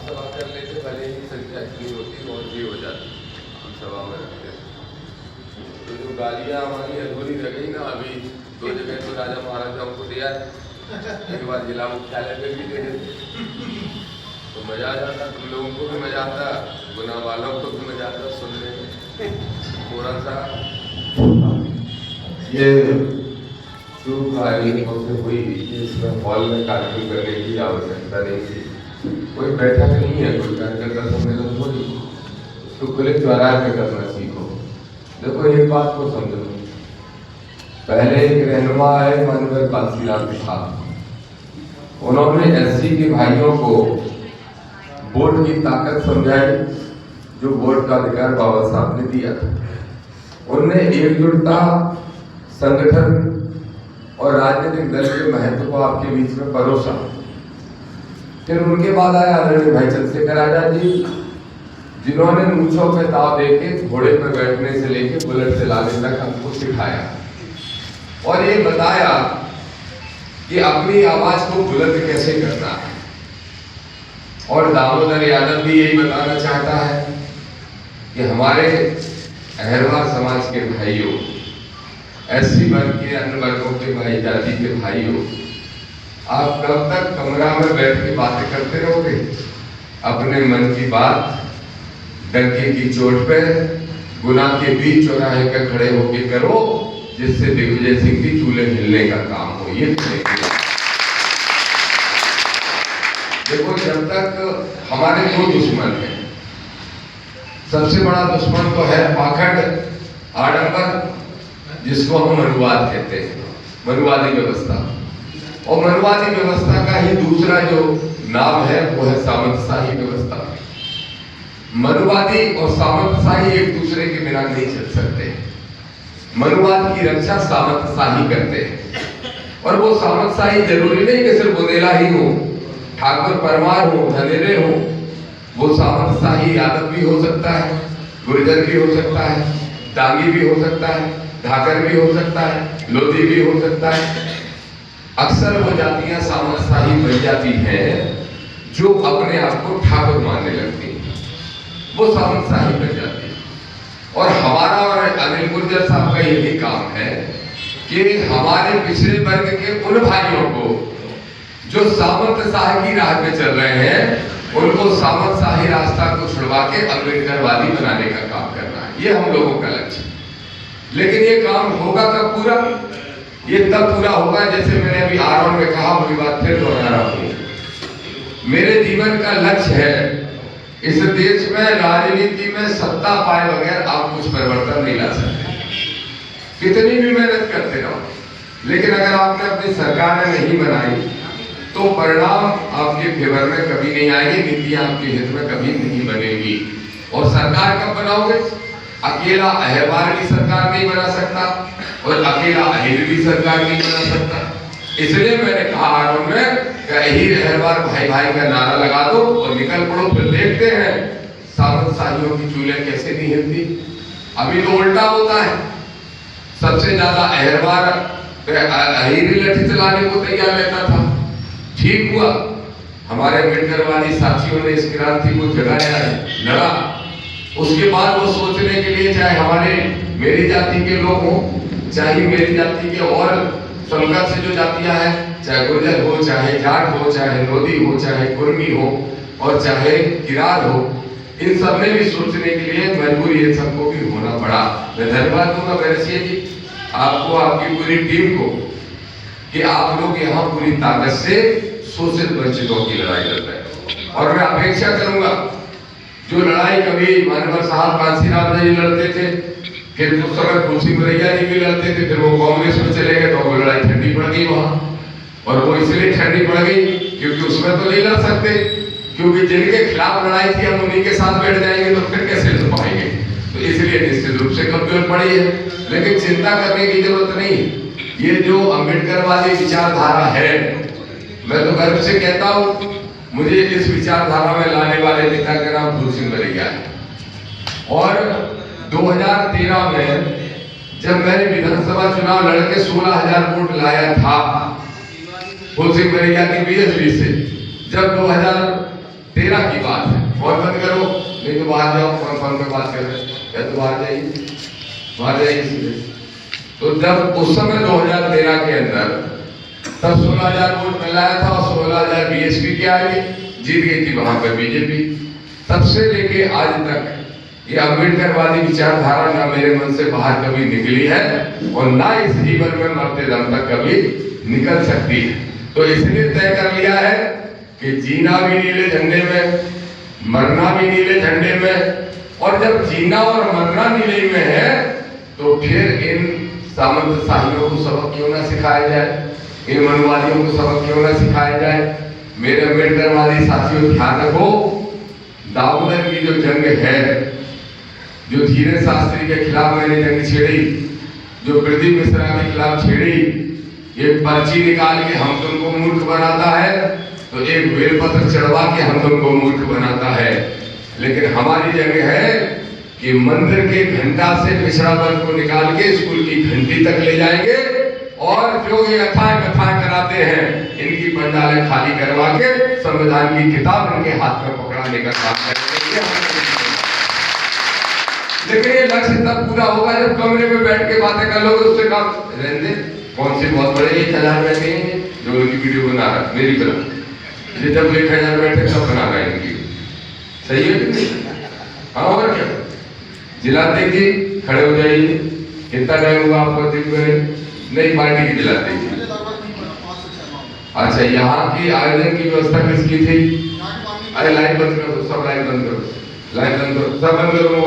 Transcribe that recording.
सभा कर लेते, भले ही संख्या इतनी होती और भी हो जाती, हम सभा में रखते। तो जो गालियाँ हमारी अधूरी रह गई ना, अभी 2 जगह तो राजा महाराजाओं को दिया है, एक बार जिला मुख्यालय पे भी दे देते तो मजा आ जाता, तुम लोगों को भी मजा आता, गुना वालों को भी मजा आता सुनने में। थोड़ा सा ये चूक से हुई, इसमें हॉल में कार्यक्रम करने की आवश्यकता नहीं थी। कोई बैठक नहीं है, कोई कार्यकर्ता सम्मेलन थोड़ी, उसको खुले चौराहे में करना सीखो। देखो एक बात को समझो, पहले एक रहनुमा है माननीय कांसीराम साहब, उन्होंने एससी के भाइयों को वोट की ताकत समझाई, जो वोट का अधिकार बाबा साहब ने दिया था। उनने एकजुटता, संगठन और राजनीतिक दल के महत्व को आपके बीच में परोसा। फिर उनके बाद आया आदरणीय भाई चंद्रशेखर आजाद जी, जिन्होंने मूंछों पे ताव देके घोड़े पर बैठने से लेके बुलेट चलाने तक हमको सिखाया और ये बताया कि अपनी आवाज को बुलंद कैसे करना है। और दामोदर यादव भी यही बताना चाहता है कि हमारे अहरवार समाज के भाइयों, एससी वर्ग के अन्य वर्गों के भाई, जाति के भाइयों, आप कब तक कमरा में बैठ के बातें करते रहोगे? अपने मन की बात डंके की चोट पे गुना के बीच चौराहे पे खड़े होके करो, जिससे दिग्विजय सिंह की चूल्हे हिलने का काम हो। ये देखो, जब तक हमारे दो दुश्मन हैं, सबसे बड़ा दुश्मन तो है पाखंड, आडंबर, जिसको हम मनुवाद कहते हैं, मनुवादी व्यवस्था। और मनुवादी व्यवस्था का ही दूसरा जो नाम है वो है सामंतशाही व्यवस्था। मनुवादी और सामंतशाही एक दूसरे के बिना नहीं चल सकते। मनुवाद की रक्षा सामंतशाही करते हैं, और वो सामंतशाही जरूरी नहीं कि सिर्फ बुंदेला ही हो, ठाकुर परमार हो, धनेरे हो। वो सामंतशाही यादव भी हो सकता है, गुर्जर भी हो सकता है, डांगी भी हो सकता है, ढाकर भी हो सकता है, लोधी भी हो सकता है। अक्सर वो जातियां सामंतशाही बन जाती हैं जो अपने आप को ठाकुर मानने लगती हैं, वो सामंतशाही बन जाती है। और हमारा और अनिल गुर्जर साहब का यही काम है कि हमारे पिछड़े वर्ग के उन भाइयों को जो सामंतशाही की राह पे चल रहे हैं, उनको सामंतशाही रास्ता को छुड़वा के अम्बेडकरवादी बनाने का काम करना है। ये हम लोगों का लक्ष्य है। लेकिन ये काम होगा कब पूरा? ये तब पूरा होगा, जैसे मैंने अभी आरंभ में कहा, वही बात फिर दोहरा रहा हूं। मेरे जीवन का लक्ष्य है इस देश में राजनीति में सत्ता पाए बगैर आप कुछ परिवर्तन नहीं ला सकते, कितनी भी मेहनत करते रहो। लेकिन अगर आपने अपनी सरकारें नहीं बनाई तो परिणाम आपके फेवर में कभी नहीं आएंगे, नीतियां आपके हित में कभी नहीं बनेगी। और सरकार कब बनाओगे? अकेला अहरवार की सरकार नहीं बना सकता और अकेला अहिर भी सरकार नहीं बना सकता। इसलिए मैंने कहा आरंभ में कि अहिर अहरवार भाई भाई का नारा लगा दो और निकल पड़ो, फिर देखते हैं सामंतशाहियों की चूल्हे कैसे नहीं हिलती। अभी तो उल्टा होता है, सबसे ज्यादा अहरवार अहिर लठी चलाने को तैयार रहता था। ठीक हुआ, हमारे अम्बेडकरवादी साथियों ने इस क्रांति को जगाया, लड़ा। उसके बाद वो सोचने के लिए, चाहे हमारे मेरी जाति के लोग हों, चाहे मेरी जाति के और संघर्ष से जो जातियां हैं, चाहे गुर्जर हो, चाहे जाट हो, चाहे लोधी हो, चाहे कुर्मी हो और चाहे किरार हो, इन सब ने भी सोचने के लिए मजबूरी है, सबको भी होना पड़ा। मैं धन्यवाद दूंगा वैरसिया जी आपको, आपकी पूरी टीम को, कि आप लोग यहाँ पूरी ताकत से शोषित वंचितों की लड़ाई लड़ रहे हैं। और मैं अपेक्षा करूंगा, जो लड़ाई कभी मानवर साहब कांसीराम जी लड़ते थे, फिर उस समय तुलसी मरैया जी भी लड़ते थे, फिर वो कांग्रेस में चले गए तो वो लड़ाई ठंडी पड़ गई वहां। और वो इसलिए ठंडी पड़ गई क्योंकि उसमें तो नहीं लड़ सकते, क्योंकि जिनके खिलाफ लड़ाई थी हम उन्हीं के साथ बैठ जाएंगे तो फिर कैसे लड़ पाएंगे। तो इसलिए निश्चित रूप से कमजोर पड़ी है। लेकिन चिंता करने की जरूरत नहीं। ये जो अम्बेडकरवादी विचारधारा है, मैं तो गर्व से कहता हूँ, मुझे इस विचारधारा में लाने वाले नेता का नाम फूल सिंह मरैया है। और 2013 में जब मैंने विधानसभा चुनाव लड़के 16,000 वोट लाया था फूल सिंह मरैया की बीएसपी से, जब 2013 की बात नहीं तो बाहर जाओ, फोन पे बात कर रहे हैं, या तो बाहर जाइए सीधे। तो जब उस समय 2013 के अंदर तब 16,000 वोट मिलाया था और 16,000 बीएसपी के आगे जीत गई थी वहां पर बीजेपी। तब से लेके आज तक ये अम्बेडकरवादी विचारधारा ना मेरे मन से बाहर कभी निकली है और ना इस जीवन में मरते दम तक कभी निकल सकती है। तो इसलिए तय कर लिया है कि जीना भी नीले झंडे में, मरना भी नीले झंडे में। और जब जीना और मरना नीले में है तो फिर इन सामंतशाहियों को सबक क्यों ना सिखाया जाए, इन मनुवादियों को सबक क्यों ना सिखाया जाए। मेरे अम्बेडकरवादी साथियों ध्यान रखो, दामोदर की जो जंग है, जो धीरे शास्त्री के खिलाफ मैंने जंग छेड़ी, जो प्रदीप मिश्रा के खिलाफ छेड़ी, ये पर्ची निकाल के हम तुमको मूर्ख बनाता है तो एक बेलपत्र चढ़वा के हम तुमको मूर्ख बनाता है। लेकिन हमारी जंग है कि मंदिर के घंटा से मिश्रा वर्ग को निकाल के स्कूल की घंटी तक ले जाएंगे और जो ये कथाएं कराते हैं इनकी पंडालें खाली करवा के संविधान की किताब इनके हाथ में पकड़ाने का काम करेंगे। लेकिन ये लक्ष्य तब पूरा होगा जब कमरे में बैठ के बातें कर लोगे, उससे काम रहने। कौन सी बहुत बड़े 1,000 बैठे हैं जो उनकी वीडियो बना रहा है मेरी तरफ, ये जब 1,000 बैठे सब बना रहा है इनकी, सही है कि नहीं? हाँ और क्या, जिलाते की खड़े हो जाइए, कितना टाइम हुआ आपको दिन में? नई पार्टी की जिलाते की। अच्छा, यहाँ की आयोजन की व्यवस्था किसकी थी? अरे लाइट बंद करो, सब लाइट बंद करो, लाइट बंद करो, सब बंद करो।